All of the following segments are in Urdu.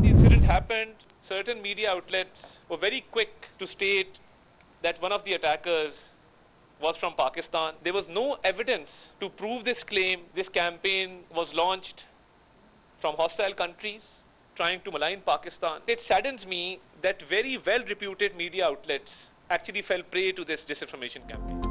The incident happened. Certain media outlets were very quick to state that one of the attackers was from Pakistan. There was no evidence to prove this claim. This campaign was launched from hostile countries trying to malign Pakistan. It saddens me that very well-reputed media outlets actually fell prey to this disinformation campaign.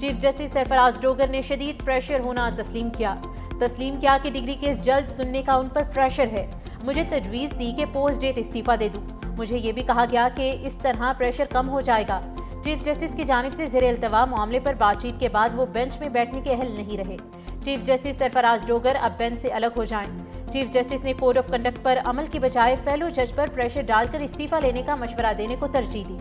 Chief justice Sarfraz Dogar نے شدید پریشر ہونا تسلیم کیا کہ ڈگری کیس جلد سننے کا ان پر پریشر ہے. مجھے تجویز دی کہ پوسٹ ڈیٹ استعفیٰ دے دوں. مجھے یہ بھی کہا گیا کہ اس طرح پریشر کم ہو جائے گا. چیف جسٹس کی جانب سے زیر التوا معاملے پر بات چیت کے بعد وہ بینچ میں بیٹھنے کے اہل نہیں رہے. چیف جسٹس سرفراز ڈوگر اب بینچ سے الگ ہو جائیں. چیف جسٹس نے کوڈ آف کنڈکٹ پر عمل کی بجائے فیلو جج پر پریشر ڈال کر استعفیٰ لینے کا مشورہ دینے کو ترجیح دی.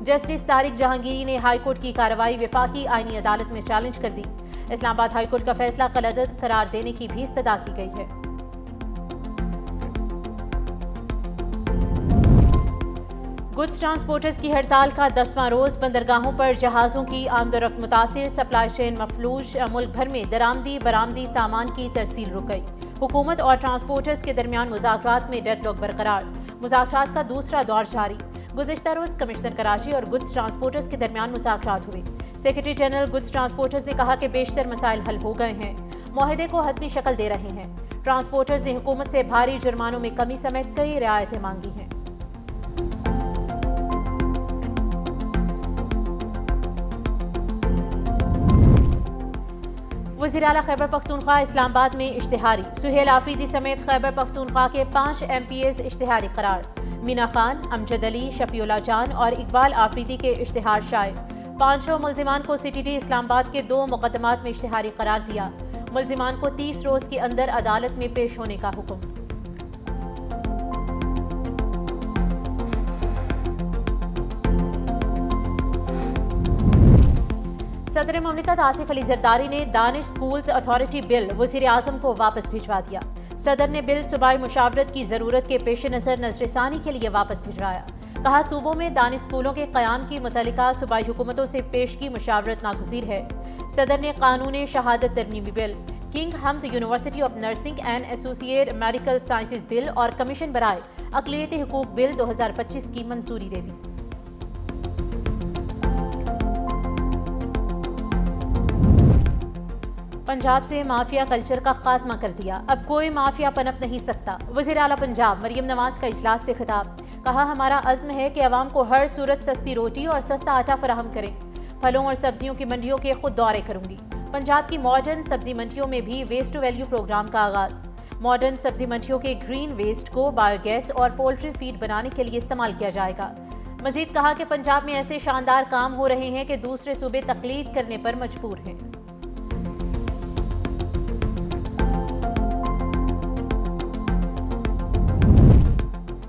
جسٹس طارق جہانگیری نے ہائی کورٹ کی کارروائی وفاقی آئینی عدالت میں چیلنج کر دی. اسلام آباد ہائی کورٹ کا فیصلہ قلعدت قرار دینے کی بھی استدعا کی گئی ہے. گڈز ٹرانسپورٹرز کی ہڑتال کا 10واں روز. بندرگاہوں پر جہازوں کی آمد و رفت متاثر. سپلائی چین مفلوج. ملک بھر میں درآمدی برآمدی سامان کی ترسیل رک گئی. حکومت اور ٹرانسپورٹرز کے درمیان مذاکرات میں ڈیڈ لاک برقرار. مذاکرات کا دوسرا دور جاری. گزشتہ روز کمشنر کراچی اور گڈز ٹرانسپورٹرز کے درمیان مذاکرات ہوئے. سیکرٹری جنرل گڈز ٹرانسپورٹرز نے کہا کہ بیشتر مسائل حل ہو گئے ہیں. معاہدے کو حتمی شکل دے رہے ہیں. ٹرانسپورٹرز نے حکومت سے بھاری جرمانوں میں کمی سمیت کئی رعایتیں مانگی ہیں. وزیر اعلیٰ خیبر پختونخوا اسلام آباد میں اشتہاری. سہیل آفریدی سمیت خیبر پختونخوا کے 5 MPs اشتہاری قرار. مینا خان، امجد علی، شفیع اللہ جان اور اقبال آفریدی کے اشتہار شائع. 500 ملزمان کو CTT اسلام آباد کے 2 مقدمات میں اشتہاری قرار دیا. ملزمان کو 30 روز کے اندر عدالت میں پیش ہونے کا حکم. صدر مملکت آصف علی زرداری نے دانش سکولز اتھارٹی بل وزیر اعظم کو واپس بھجوا دیا. صدر نے بل صوبائی مشاورت کی ضرورت کے پیش نظر نظر ثانی کے لیے واپس بھجوایا. کہا صوبوں میں دانش سکولوں کے قیام کی متعلقہ صوبائی حکومتوں سے پیش کی مشاورت ناگزیر ہے. صدر نے قانون شہادت ترمیمی bill, King Hamad University of Nursing and Associate Medical Sciences bill اور کمیشن برائے اقلیتی حقوق بل 2025 کی منظوری دے دی. پنجاب سے مافیا کلچر کا خاتمہ کر دیا. اب کوئی مافیا پنپ نہیں سکتا. وزیر اعلیٰ پنجاب مریم نواز کا اجلاس سے خطاب. کہا ہمارا عزم ہے کہ عوام کو ہر صورت سستی روٹی اور سستا آٹا فراہم کریں. پھلوں اور سبزیوں کی منڈیوں کے خود دورے کروں گی. پنجاب کی ماڈرن سبزی منڈیوں میں بھی ویسٹ ٹو ویلیو پروگرام کا آغاز. ماڈرن سبزی منڈیوں کے گرین ویسٹ کو بایو گیس اور پولٹری فیڈ بنانے کے لیے استعمال کیا جائے گا. مزید کہا کہ پنجاب میں ایسے شاندار کام ہو رہے ہیں کہ دوسرے صوبے تقلید کرنے پر مجبور ہیں.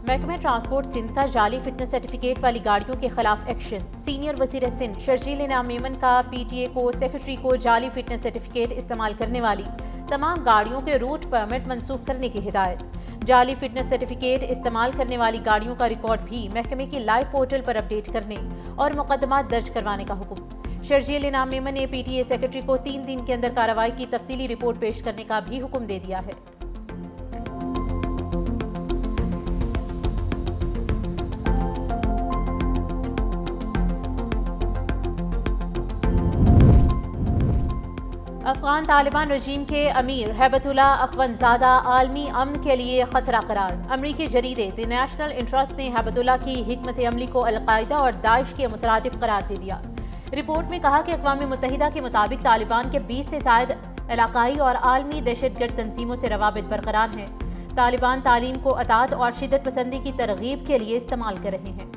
محکمہ ٹرانسپورٹ سندھ کا جعلی فٹنس سرٹیفکیٹ والی گاڑیوں کے خلاف ایکشن. سینئر وزیر سندھ شرجیل انعام میمن کا PTA کو سیکرٹری کو جعلی فٹنس سرٹیفکیٹ استعمال کرنے والی تمام گاڑیوں کے روٹ پرمٹ منسوخ کرنے کی ہدایت. جعلی فٹنس سرٹیفکیٹ استعمال کرنے والی گاڑیوں کا ریکارڈ بھی محکمے کی لائیو پورٹل پر اپڈیٹ کرنے اور مقدمات درج کروانے کا حکم. شرجیل انعام میمن نے PTA سیکرٹری کو 3 دن کے اندر کارروائی کی تفصیلی رپورٹ پیش کرنے کا بھی حکم دے دیا ہے. افغان طالبان رجیم کے امیر ہیبت اللہ اخونزادہ عالمی امن کے لیے خطرہ قرار. امریکی جریدے دی نیشنل انٹرسٹ نے ہیبت اللہ کی حکمت عملی کو القاعدہ اور داعش کے مترادف قرار دے دیا. رپورٹ میں کہا کہ اقوام متحدہ کے مطابق طالبان کے 20 سے زائد علاقائی اور عالمی دہشت گرد تنظیموں سے روابط برقرار ہیں. طالبان تعلیم کو اطاعت اور شدت پسندی کی ترغیب کے لیے استعمال کر رہے ہیں.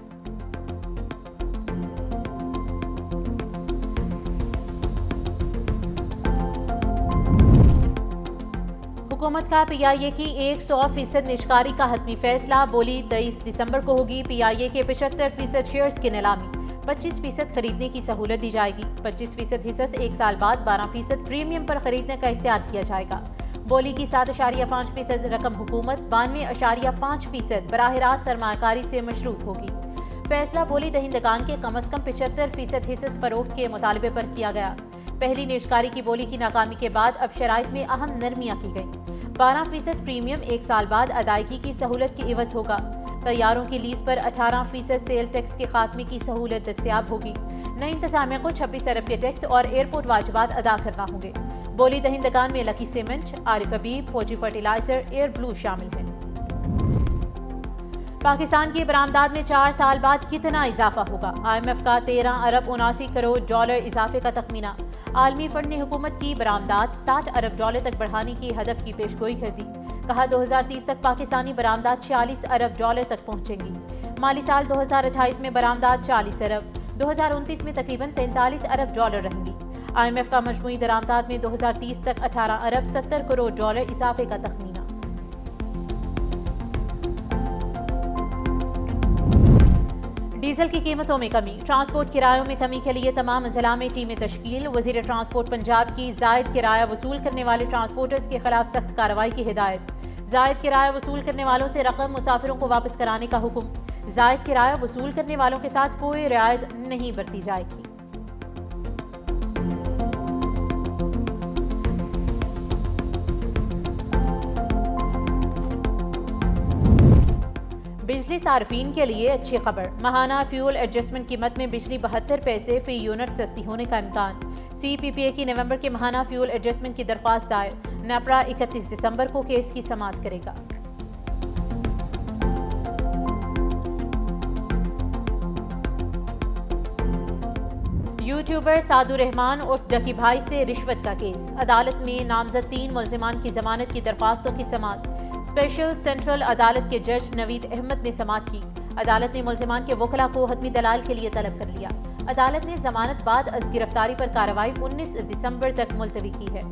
حکومت کا PIA کی 100% نجکاری کا حتمی فیصلہ. بولی 23 دسمبر کو ہوگی. PIA کے 75% شیئرز کی نیلامی. 25% خریدنے کی سہولت دی جائے گی. 25% حصص 1 سال بعد 12% پریمیم پر خریدنے کا اختیار دیا جائے گا. بولی کی 7.5% رقم حکومت 92.5% براہ راست سرمایہ کاری سے مشروط ہوگی. فیصلہ بولی دہندگان کے کم از کم 75% حصص فروخت کے مطالبے پر کیا گیا. پہلی نیشکاری کی بولی کی ناکامی کے بعد اب شرائط میں اہم نرمیاں کی گئیں. 12% پریمیم 1 سال بعد ادائیگی کی سہولت کی عوض ہوگا. طیاروں کی لیز پر 18% سیل ٹیکس کے خاتمے کی سہولت دستیاب ہوگی. نئی انتظامیہ کو 26 ارب کے ٹیکس اور ایئرپورٹ واجبات ادا کرنا ہوں گے. بولی دہندگان میں لکی سیمنٹ، عارف حبیب، فوجی فرٹیلائزر، ایئر بلو شامل ہیں. پاکستان کی برآمدات میں 4 سال بعد کتنا اضافہ ہوگا؟ IMF کا 13 ارب 79 کروڑ ڈالر اضافے کا تخمینہ۔ عالمی فنڈ نے حکومت کی برآمدات 60 ارب ڈالر تک بڑھانے کی ہدف کی پیشگوئی کر دی۔ کہا 2030 تک پاکستانی برآمدات 46 ارب ڈالر تک پہنچیں گی۔ مالی سال 2028 میں برآمدات 40 ارب، 2029 میں تقریباً 43 ارب ڈالر رہیں گی۔ IMF کا مجموعی درآمدات میں 2030 تک 18 ارب 70 کروڑ ڈالر اضافے کا تخمینہ۔ ڈیزل کی قیمتوں میں کمی، ٹرانسپورٹ کرایوں میں کمی کے لیے تمام اضلاع میں ٹیمیں تشکیل۔ وزیر ٹرانسپورٹ پنجاب کی زائد کرایہ وصول کرنے والے ٹرانسپورٹرز کے خلاف سخت کارروائی کی ہدایت۔ زائد کرایہ وصول کرنے والوں سے رقم مسافروں کو واپس کرانے کا حکم۔ زائد کرایہ وصول کرنے والوں کے ساتھ کوئی رعایت نہیں برتی جائے گی۔ بجلی صارفین کے لیے اچھی خبر، ماہانہ فیول ایڈجسٹمنٹ قیمت میں بجلی 72 پیسے فی یونٹ سستی ہونے کا امکان۔ CPPA کی نومبر کے ماہانہ فیول ایڈجسٹمنٹ کی درخواست دائر، نیپرا 31 دسمبر کو کیس کی سماعت کرے گا۔ یوٹیوبر سعدو رحمان عرف ڈکی بھائی سے رشوت کا کیس، عدالت میں نامزد 3 ملزمان کی ضمانت کی درخواستوں کی سماعت۔ اسپیشل سینٹرل عدالت کے جج نوید احمد نے سماعت کی۔ عدالت نے ملزمان کے وکلاء کو حتمی دلائل کے لیے طلب کر لیا۔ عدالت نے ضمانت بعد از گرفتاری پر کارروائی 19 دسمبر تک ملتوی کی ہے۔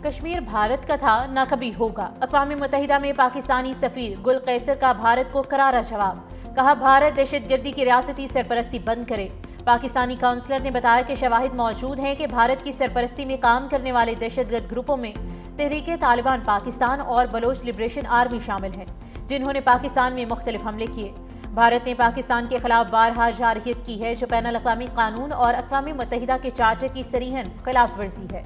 کشمیر بھارت کا تھا، نہ کبھی ہوگا۔ اقوام متحدہ میں پاکستانی سفیر گل قیصر کا بھارت کو کرارا جواب، کہا بھارت دہشت گردی کی ریاستی سرپرستی بند کرے۔ پاکستانی کونسلر نے بتایا کہ شواہد موجود ہیں کہ بھارت کی سرپرستی میں کام کرنے والے دہشت گرد گروپوں میں تحریک طالبان پاکستان اور بلوچ لبریشن آرمی شامل ہیں، جنہوں نے پاکستان میں مختلف حملے کیے۔ بھارت نے پاکستان کے خلاف بارہا جارحیت کی ہے، جو بین الاقوامی قانون اور اقوام متحدہ کے چارٹر کی صریحاً خلاف ورزی ہے۔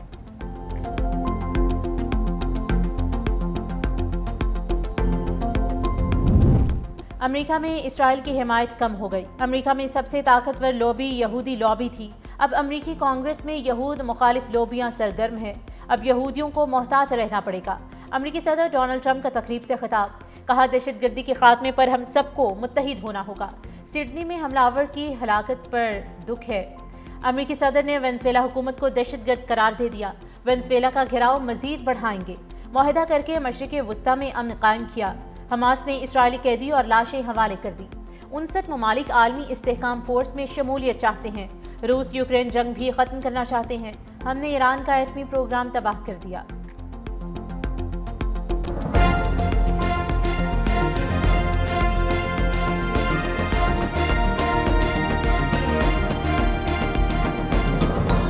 امریکہ میں اسرائیل کی حمایت کم ہو گئی۔ امریکہ میں سب سے طاقتور لابی یہودی لابی تھی، اب امریکی کانگریس میں یہود مخالف لابیاں سرگرم ہیں۔ اب یہودیوں کو محتاط رہنا پڑے گا۔ امریکی صدر ڈونلڈ ٹرمپ کا تقریب سے خطاب، کہا دہشت گردی کے خاتمے پر ہم سب کو متحد ہونا ہوگا۔ سڈنی میں حملہ آور کی ہلاکت پر دکھ ہے۔ امریکی صدر نے وینزویلا حکومت کو دہشت گرد قرار دے دیا۔ وینزویلا کا گھیراؤ مزید بڑھائیں گے، معاہدہ کر کے مشرق وسطیٰ میں امن قائم کیا۔ حماس نے اسرائیلی قیدی اور لاشیں حوالے کر دی۔ 59 ممالک عالمی استحکام فورس میں شمولیت چاہتے ہیں۔ روس یوکرین جنگ بھی ختم کرنا چاہتے ہیں۔ ہم نے ایران کا ایٹمی پروگرام تباہ کر دیا۔